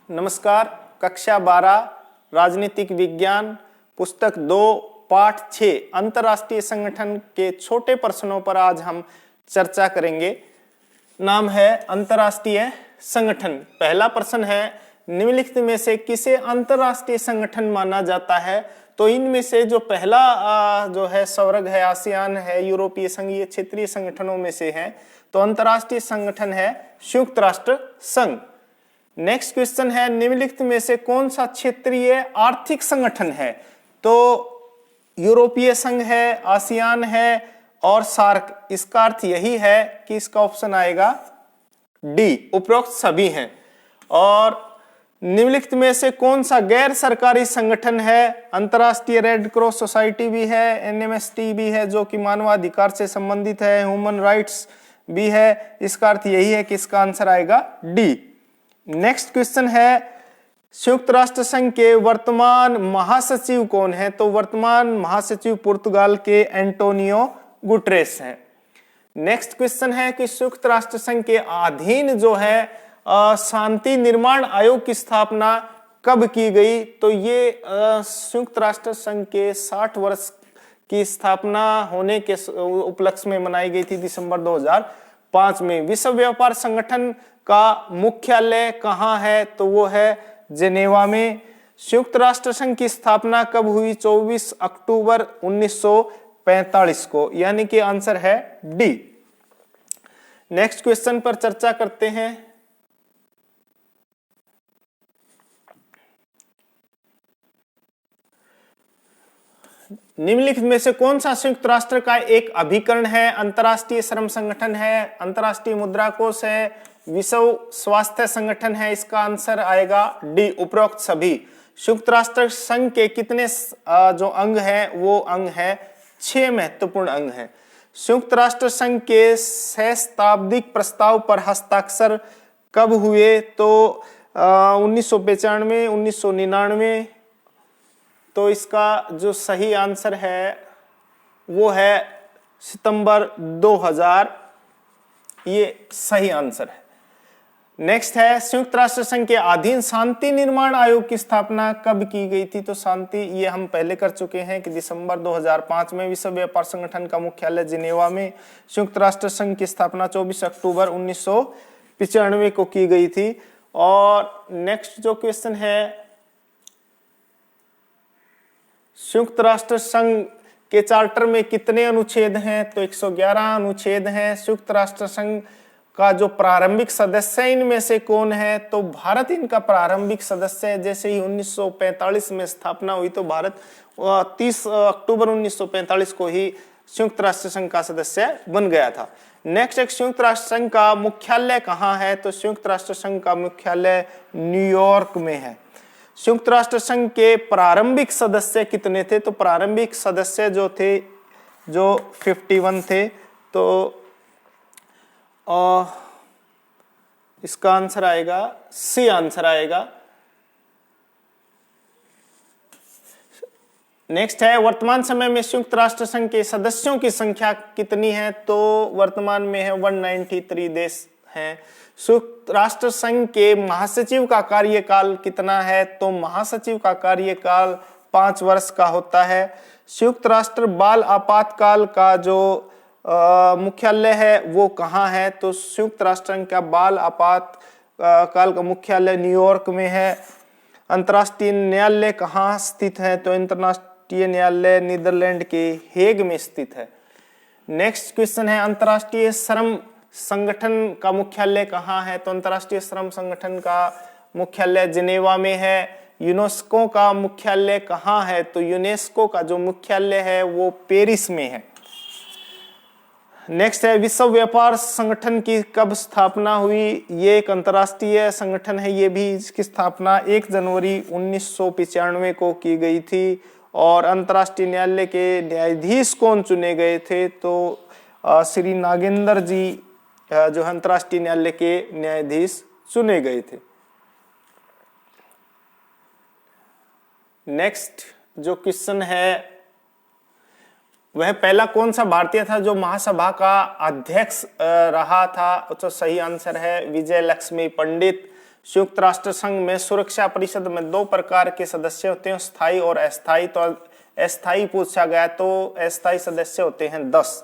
नमस्कार। कक्षा 12 राजनीतिक विज्ञान पुस्तक 2 पाठ 6 अंतर्राष्ट्रीय संगठन के छोटे प्रश्नों पर आज हम चर्चा करेंगे। नाम है अंतर्राष्ट्रीय संगठन। पहला प्रश्न है, निम्नलिखित में से किसे अंतर्राष्ट्रीय संगठन माना जाता है? तो इनमें से जो पहला जो है स्वर्ग है, आसियान है, यूरोपीय संघ, ये क्षेत्रीय संगठनों में से है। तो अंतर्राष्ट्रीय संगठन है संयुक्त राष्ट्र संघ। नेक्स्ट क्वेश्चन है, निम्नलिखित में से कौन सा क्षेत्रीय आर्थिक संगठन है? तो यूरोपीय संघ है, आसियान है और सार्क। इसका अर्थ यही है कि इसका ऑप्शन आएगा डी, उपरोक्त सभी हैं। और निम्नलिखित में से कौन सा गैर सरकारी संगठन है? अंतर्राष्ट्रीय रेड क्रॉस सोसाइटी भी है, एनएमएसटी भी है जो कि मानवाधिकार से संबंधित है, ह्यूमन राइट्स भी है। इसका अर्थ यही है कि इसका आंसर आएगा डी। नेक्स्ट क्वेश्चन है, संयुक्त राष्ट्र संघ के वर्तमान महासचिव कौन है? तो वर्तमान महासचिव पुर्तगाल के एंटोनियो गुटरेस हैं। नेक्स्ट क्वेश्चन है कि संयुक्त राष्ट्र संघ के अधीन जो है शांति निर्माण आयोग की स्थापना कब की गई? तो ये संयुक्त राष्ट्र संघ के 60 वर्ष की स्थापना होने के उपलक्ष्य में मनाई गई थी दिसंबर 2005 में। विश्व व्यापार संगठन का मुख्यालय कहाँ है? तो वो है जेनेवा में। संयुक्त राष्ट्र संघ की स्थापना कब हुई? 24 अक्टूबर 1945 को, यानी कि आंसर है डी। नेक्स्ट क्वेश्चन पर चर्चा करते हैं। निम्नलिखित में से कौन सा संयुक्त राष्ट्र का एक अभिकरण है? अंतर्राष्ट्रीय श्रम संगठन है, अंतर्राष्ट्रीय मुद्रा कोष है, विश्व स्वास्थ्य संगठन है। इसका आंसर आएगा डी, उपरोक्त सभी। संयुक्त राष्ट्र संघ के कितने जो अंग हैं? वो अंग है 6 महत्वपूर्ण अंग हैं। संयुक्त राष्ट्र संघ के सहस्ताब्दिक प्रस्ताव पर हस्ताक्षर कब हुए? तो 1995, 1999। तो इसका जो सही आंसर है वो है सितंबर 2000, ये सही आंसर है। नेक्स्ट है, संयुक्त राष्ट्र संघ के अधीन शांति निर्माण आयोग की स्थापना कब की गई थी? तो शांति, ये हम पहले कर चुके हैं कि दिसंबर 2005 में। विश्व व्यापार संगठन का मुख्यालय जिनेवा में। संयुक्त राष्ट्र संघ की स्थापना 24 अक्टूबर 1995 को की गई थी। और नेक्स्ट जो क्वेश्चन है, संयुक्त राष्ट्र संघ के चार्टर में कितने अनुच्छेद हैं? तो 111 अनुच्छेद हैं। संयुक्त राष्ट्र संघ का जो प्रारंभिक सदस्य है इनमें से कौन है? तो भारत इनका प्रारंभिक सदस्य है। जैसे ही 1945 में स्थापना हुई तो भारत 30 अक्टूबर 1945 को ही संयुक्त राष्ट्र संघ का सदस्य बन गया था। नेक्स्ट, एक संयुक्त राष्ट्र संघ का मुख्यालय कहाँ है? तो संयुक्त राष्ट्र संघ का मुख्यालय न्यूयॉर्क में है। संयुक्त राष्ट्र संघ के प्रारंभिक सदस्य कितने थे? तो प्रारंभिक सदस्य जो थे, जो 51 थे। तो इसका आंसर आएगा सी, आंसर आएगा। नेक्स्ट है, वर्तमान समय में संयुक्त राष्ट्र संघ के सदस्यों की संख्या कितनी है? तो वर्तमान में है 193 देश हैं। संयुक्त राष्ट्र संघ के महासचिव का कार्यकाल कितना है? तो महासचिव का कार्यकाल 5 वर्ष का होता है। संयुक्त राष्ट्र बाल आपातकाल का जो मुख्यालय है वो कहाँ है? तो संयुक्त राष्ट्र संघ का बाल आपात काल का मुख्यालय न्यूयॉर्क में है। अंतर्राष्ट्रीय न्यायालय कहाँ स्थित है? तो अंतर्राष्ट्रीय न्यायालय नीदरलैंड के हेग में स्थित है। नेक्स्ट क्वेश्चन है, अंतर्राष्ट्रीय श्रम संगठन का मुख्यालय कहाँ है? तो अंतर्राष्ट्रीय श्रम संगठन का मुख्यालय जिनेवा में है। यूनेस्को का मुख्यालय कहाँ है? तो यूनेस्को का जो मुख्यालय है वो पेरिस में है। नेक्स्ट है, विश्व व्यापार संगठन की कब स्थापना हुई? ये एक अंतर्राष्ट्रीय संगठन है, ये भी इसकी स्थापना 1 जनवरी 1995 को की गई थी। और अंतर्राष्ट्रीय न्यायालय के न्यायाधीश कौन चुने गए थे? तो श्री नागेंद्र जी जो अंतर्राष्ट्रीय न्यायालय के न्यायाधीश चुने गए थे। नेक्स्ट जो क्वेश्चन है, वह पहला कौन सा भारतीय था जो महासभा का अध्यक्ष रहा था? तो सही आंसर है विजय लक्ष्मी पंडित। संयुक्त राष्ट्र संघ में सुरक्षा परिषद में 2 प्रकार के सदस्य होते हैं, स्थायी और अस्थायी। तो अस्थायी पूछा गया तो अस्थायी सदस्य होते हैं 10।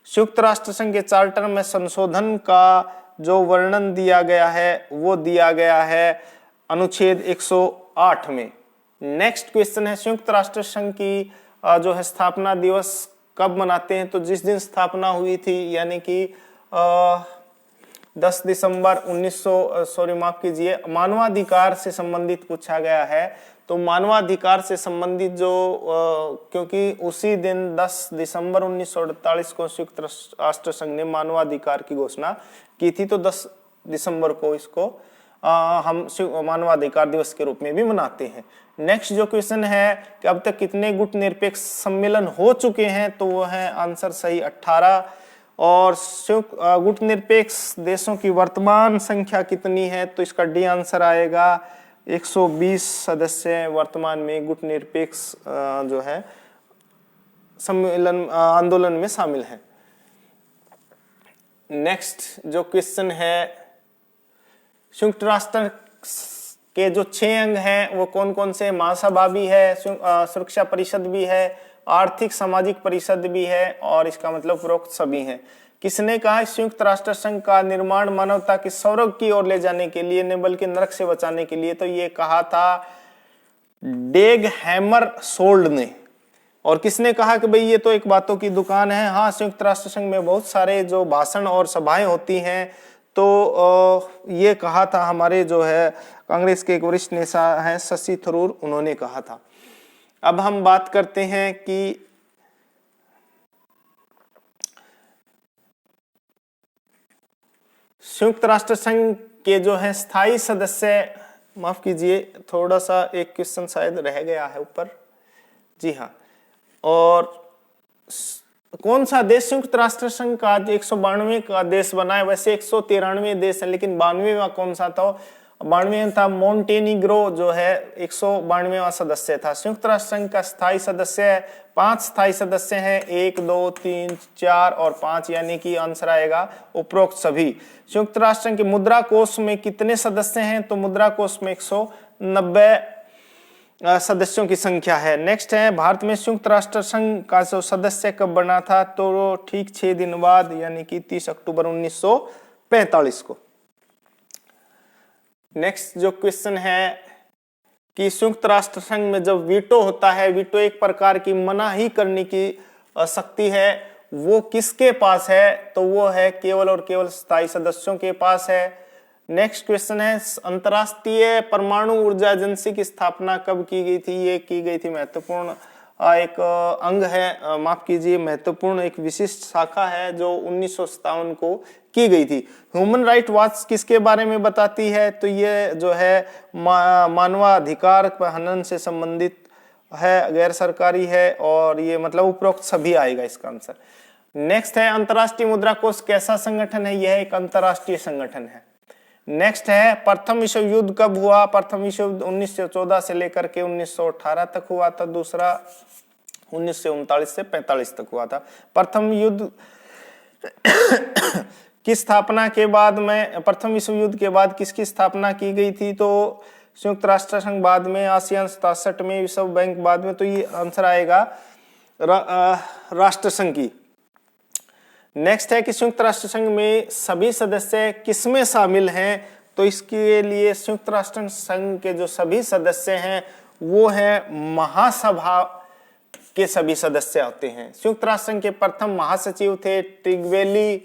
संयुक्त राष्ट्र संघ के चार्टर में संशोधन का जो वर्णन दिया गया है वो दिया गया है अनुच्छेद 108 में। नेक्स्ट क्वेश्चन है, संयुक्त राष्ट्र संघ की जो है स्थापना दिवस कब मनाते हैं? तो जिस दिन स्थापना हुई थी, यानी कि 10 दिसंबर 1900 माफ कीजिए, मानवाधिकार से संबंधित पूछा गया है। तो मानवाधिकार से संबंधित जो क्योंकि उसी दिन 10 दिसंबर 1948 को संयुक्त राष्ट्र संघ ने मानवाधिकार की घोषणा की थी, तो 10 दिसंबर को इसको हम मानवाधिकार दिवस के रूप में भी मनाते हैं। नेक्स्ट जो क्वेश्चन है कि अब तक कितने गुट निरपेक्ष सम्मेलन हो चुके हैं? तो वो है आंसर सही 18। और गुट निरपेक्ष देशों की वर्तमान संख्या कितनी है? तो इसका डी आंसर आएगा 120 सदस्य वर्तमान में गुट निरपेक्ष जो है सम्मेलन आंदोलन में शामिल हैं। नेक्स्ट जो क्वेश्चन है, संयुक्त राष्ट्र के जो 6 अंग हैं वो कौन कौन से? महासभा भी है, सुरक्षा परिषद भी है, आर्थिक सामाजिक परिषद भी है, और इसका मतलब उपरोक्त सभी हैं। किसने कहा संयुक्त राष्ट्र संघ का निर्माण मानवता की स्वर्ग की ओर ले जाने के लिए न बल्कि नरक से बचाने के लिए? तो ये कहा था डेग हैमरशोल्ड ने। और किसने कहा कि भाई ये तो एक बातों की दुकान है? हाँ, संयुक्त राष्ट्र संघ में बहुत सारे जो भाषण और सभाएं होती हैं, तो ये कहा था हमारे जो है कांग्रेस के एक वरिष्ठ नेता हैं शशि थरूर, उन्होंने कहा था। अब हम बात करते हैं कि संयुक्त राष्ट्र संघ के जो है स्थायी सदस्य, माफ कीजिए थोड़ा सा एक क्वेश्चन शायद रह गया है ऊपर, जी हाँ। और कौन सा देश संयुक्त राष्ट्र संघ का 192वें का देश बना है? वैसे 193 देश है, लेकिन 92वां कौन सा था? 92वां था मोंटेनिग्रो, जो है 192वां सदस्य था। संयुक्त राष्ट्र संघ का स्थायी सदस्य 5 स्थायी सदस्य हैं, 1 2 3 4 और 5, यानी कि आंसर आएगा उपरोक्त सभी। संयुक्त राष्ट्र संघ के मुद्रा कोष में कितने सदस्य हैं? तो मुद्रा कोष में 190 सदस्यों की संख्या है। नेक्स्ट है, भारत में संयुक्त राष्ट्र संघ का जो सदस्य कब बना था? तो ठीक 6 दिन बाद, यानी कि 30 अक्टूबर 1945 को। नेक्स्ट जो क्वेश्चन है कि संयुक्त राष्ट्र संघ में जब वीटो होता है, वीटो एक प्रकार की मनाही करने की शक्ति है, वो किसके पास है? तो वो है केवल और केवल स्थायी सदस्यों के पास है। नेक्स्ट क्वेश्चन है, अंतरराष्ट्रीय परमाणु ऊर्जा एजेंसी की स्थापना कब की गई थी? ये की गई थी महत्वपूर्ण एक अंग है, माफ कीजिए महत्वपूर्ण एक विशिष्ट शाखा है जो 1957 को की गई थी। ह्यूमन राइट वॉच किसके बारे में बताती है? तो ये जो है मानवाधिकार हनन से संबंधित है, गैर सरकारी है, और ये मतलब उपरोक्त सभी आएगा इसका आंसर। नेक्स्ट है, अंतरराष्ट्रीय मुद्रा कोष कैसा संगठन है? यह एक अंतरराष्ट्रीय संगठन है। नेक्स्ट है, प्रथम विश्व युद्ध कब हुआ? प्रथम विश्व युद्ध 1914 से लेकर के 1918 तक हुआ था। दूसरा 1939 से 45 तक हुआ था। प्रथम युद्ध की स्थापना के बाद में, प्रथम विश्व युद्ध के बाद किसकी स्थापना की गई थी? तो संयुक्त राष्ट्र संघ बाद में, आसियान 67 में, विश्व बैंक बाद में। तो ये आंसर आएगा राष्ट्र संघ की। नेक्स्ट है कि संयुक्त राष्ट्र संघ में सभी सदस्य किसमें शामिल हैं? तो इसके लिए संयुक्त राष्ट्र संघ के जो सभी सदस्य हैं वो है महासभा के सभी सदस्य होते हैं। संयुक्त राष्ट्र संघ के प्रथम महासचिव थे ट्रिगवेली,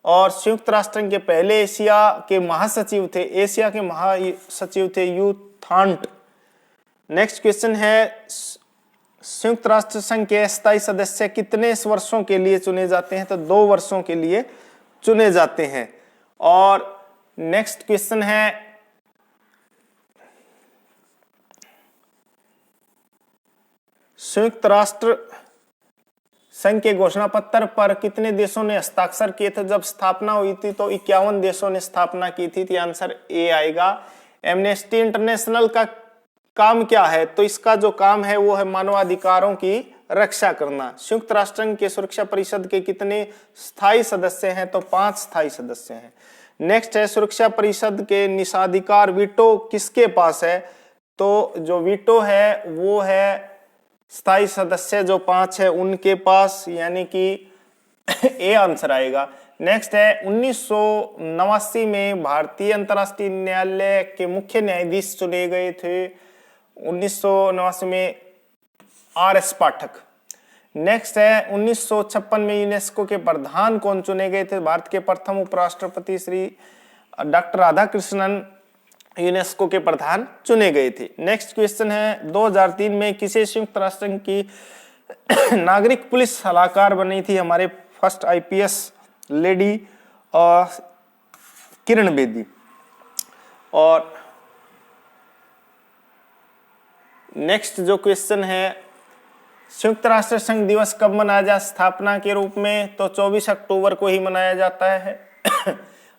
और संयुक्त राष्ट्र संघ के पहले एशिया के महासचिव थे, एशिया के महासचिव थे यू थांट। नेक्स्ट क्वेश्चन है, संयुक्त राष्ट्र संघ के अस्थायी सदस्य कितने वर्षों के लिए चुने जाते हैं? तो 2 वर्षों के लिए चुने जाते हैं। और नेक्स्ट क्वेश्चन है, संयुक्त राष्ट्र संघ के घोषणा पत्र पर कितने देशों ने हस्ताक्षर किए थे जब स्थापना हुई थी? तो 51 देशों ने स्थापना की थी। आंसर ए आएगा। एमनेस्टी इंटरनेशनल का काम क्या है? तो इसका जो काम है वो है मानवाधिकारों की रक्षा करना। संयुक्त राष्ट्र संघ के सुरक्षा परिषद के कितने स्थायी सदस्य हैं? तो 5 स्थायी सदस्य हैं। नेक्स्ट है सुरक्षा परिषद के निषेधाधिकार वीटो किसके पास है? तो जो वीटो है वो है स्थायी सदस्य जो 5 है उनके पास, यानी कि ए आंसर आएगा। नेक्स्ट है 1989 में भारतीय अंतर्राष्ट्रीय न्यायालय के मुख्य न्यायाधीश चुने गए थे। 1989 में RS पाठक। नेक्स्ट है 1956 में यूनेस्को के प्रधान कौन चुने गए थे? भारत के प्रथम उपराष्ट्रपति श्री डॉक्टर राधाकृष्णन यूनेस्को के प्रधान चुने गए थे। नेक्स्ट क्वेश्चन है 2003 में किसे संयुक्त राष्ट्र संघ की नागरिक पुलिस सलाहकार बनी थी? हमारे first IPS lady Kiran Bedi. और नेक्स्ट जो क्वेश्चन है संयुक्त राष्ट्र संघ दिवस कब मनाया जाता है स्थापना के रूप में? तो 24 अक्टूबर को ही मनाया जाता है।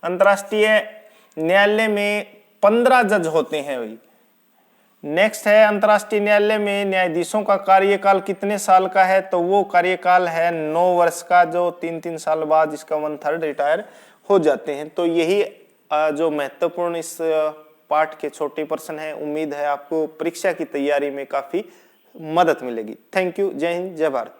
अंतर्राष्ट्रीय न्यायालय में 15 जज होते हैं भाई। नेक्स्ट है अंतर्राष्ट्रीय न्यायालय में न्यायाधीशों का कार्यकाल कितने साल का है? तो वो कार्यकाल है 9 वर्ष का, जो 3-3 साल बाद इसका 1/3 रिटायर हो जाते हैं। तो यही जो महत्वपूर्ण इस पाठ के छोटे प्रश्न है, उम्मीद है आपको परीक्षा की तैयारी में काफी मदद मिलेगी। Thank you. जय हिंद, जय भारत।